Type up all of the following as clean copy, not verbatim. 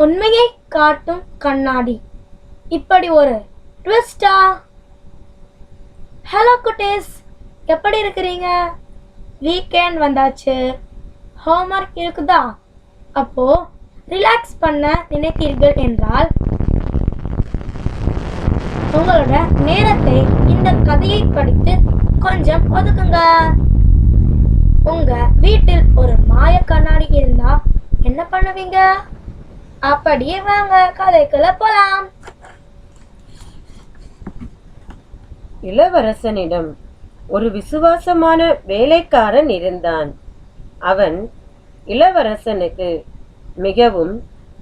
உண்மையை காட்டும் கண்ணாடி. இப்படி ஒரு ட்விஸ்டா? ஹலோ குட்டீஸ், எப்படி இருக்கிறீங்க? வீக்கெண்ட் வந்தாச்சு. ஹோம்ஒர்க் இருக்குதா? அப்போ ரிலாக்ஸ் பண்ண நினைத்தீர்கள் என்றால் உங்களோட நேரத்தை இந்த கதையை படித்து கொஞ்சம் ஒதுக்குங்க. உங்க வீட்டில் ஒரு மாய கண்ணாடி இருந்தா என்ன பண்ணுவீங்க? அப்படியே வாங்க கதைக்குள்ள போலாம். இளவரசனிடம் ஒரு விசுவாசமான வேலைக்காரன் இருந்தான். அவன் இளவரசனுக்கு மிகவும்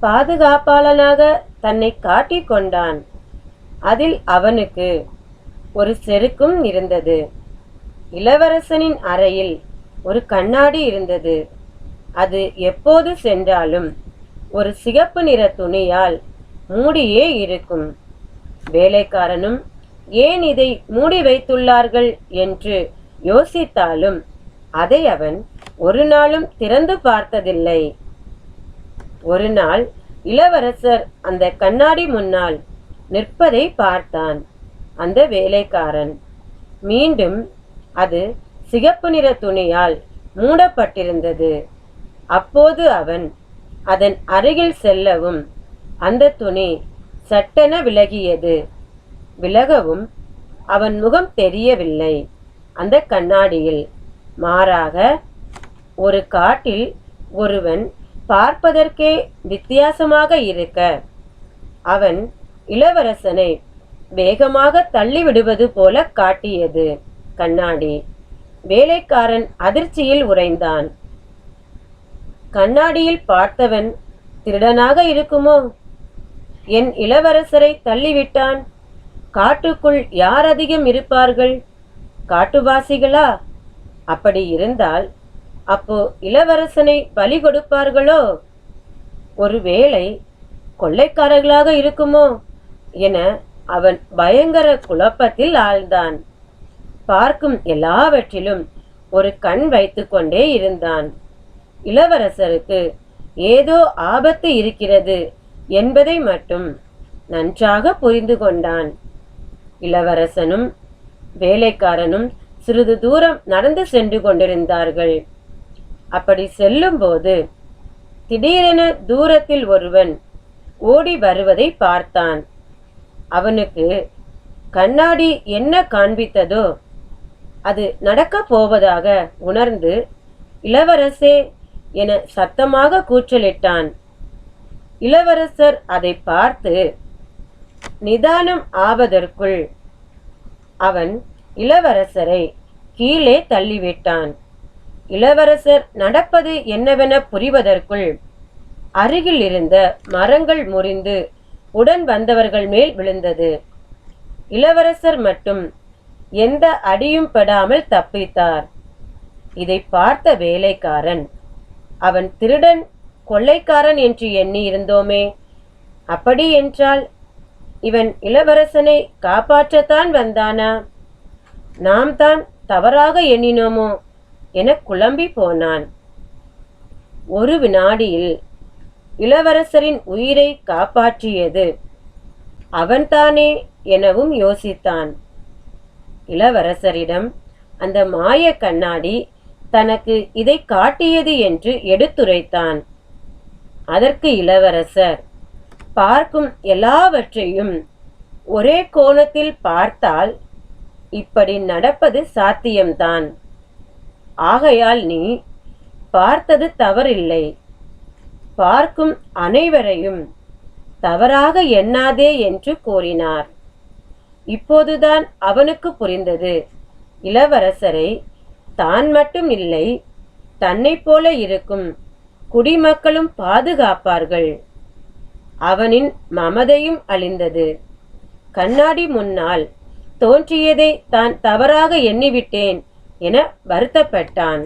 பாதுகாப்பாளனாக தன்னை காட்டிக் கொண்டான். அதில் அவனுக்கு ஒரு செருக்கும் இருந்தது. இளவரசனின் அறையில் ஒரு கண்ணாடி இருந்தது. அது எப்போது சென்றாலும் ஒரு சிகப்பு நிற துணியால் மூடியே இருக்கும். வேலைக்காரனும் ஏன் இதை மூடி வைத்துள்ளார்கள் என்று யோசித்தாலும் அதை அவன் ஒரு நாளும் திறந்து பார்த்ததில்லை. ஒரு நாள் இளவரசர் அந்த கண்ணாடி முன்னால் நிற்பதை பார்த்தான். அந்த வேலைக்காரன் மீண்டும் அது சிகப்பு நிற துணியால் மூடப்பட்டிருந்தது. அப்போது அவன் அதன் அருகில் செல்லவும் அந்த துணி சட்டென விலகியது. விலகவும் அவன் முகம் தெரியவில்லை அந்த கண்ணாடியில். மாறாக ஒரு காட்டில் ஒருவன் பார்ப்பதற்கே வித்தியாசமாக இருக்க அவன் இளவரசனை வேகமாக தள்ளிவிடுவது போல காட்டியது கண்ணாடி. வேலைக்காரன் அதிர்ச்சியில் உறைந்தான். கண்ணாடியில் பார்த்தவன் திருடனாக இருக்குமோ? என் இளவரசரை தள்ளிவிட்டான். காட்டுக்குள் யார் அதிகம் இருப்பார்கள்? காட்டுவாசிகளா? அப்படி இருந்தால் அப்போ இளவரசனை பலி கொடுப்பார்களோ? ஒருவேளை கொள்ளைக்காரர்களாக இருக்குமோ என அவன் பயங்கர குழப்பத்தில் ஆழ்ந்தான். பார்க்கும் எல்லாவற்றிலும் ஒரு கண் வைத்து கொண்டே இருந்தான். இளவரசருக்கு ஏதோ ஆபத்து இருக்கிறது என்பதை மட்டும் நன்றாக புரிந்து கொண்டான். இளவரசனும் வேலைக்காரனும் சிறிது தூரம் நடந்து சென்று கொண்டிருந்தார்கள். அப்படி செல்லும்போது திடீரென தூரத்தில் ஒருவன் ஓடி வருவதை பார்த்தான். அவனுக்கு கண்ணாடி என்ன காண்பித்ததோ அது நடக்கப் போவதாக உணர்ந்து இளவரசே என சத்தமாக கூச்சலிட்டான். இளவரசர் அதை பார்த்து நிதானம் ஆவதற்குள் அவன் இளவரசரை கீழே தள்ளிவிட்டான். இளவரசர் நடப்பது என்னவென புரிவதற்குள் அருகில் இருந்த மரங்கள் முறிந்து உடன் வந்தவர்கள் மேல் விழுந்தது. இளவரசர் மட்டும் எந்த அடியும் படாமல் தப்பித்தார். இதை பார்த்த வேலைக்காரன், அவன் திருடன் கொள்ளைக்காரன் என்று எண்ணி இருந்தோமே, அப்படி என்றால் இவன் இளவரசனை காப்பாற்றத்தான் வந்தானா? நாம் தான் தவறாக எண்ணினோமோ என குழம்பி போனான். ஒரு வினாடியில் இளவரசரின் உயிரை காப்பாற்றியது அவன்தானே எனவும் யோசித்தான். இளவரசரிடம் அந்த மாய கண்ணாடி தனக்கு இதை காட்டியது என்று எடுத்துரைத்தான். அதற்கு இளவரசர், பார்க்கும் எல்லாவற்றையும் ஒரே கோணத்தில் பார்த்தால் இப்படி நடப்பது சாத்தியம்தான். ஆகையால் நீ பார்த்தது தவறில்லை. பார்க்கும் அனைவரையும் தவறாக எண்ணாதே என்று கூறினார். இப்போதுதான் அவனுக்கு புரிந்தது, இளவரசரை தான் மட்டும் இல்லை, தன்னை போல இருக்கும் குடிமக்களும் பாதுகாப்பார்கள். அவனின் மமதையும் அழிந்தது. கண்ணாடி முன்னால் தோன்றியதை தான் தவறாக எண்ணிவிட்டேன் என வருத்தப்பட்டான்.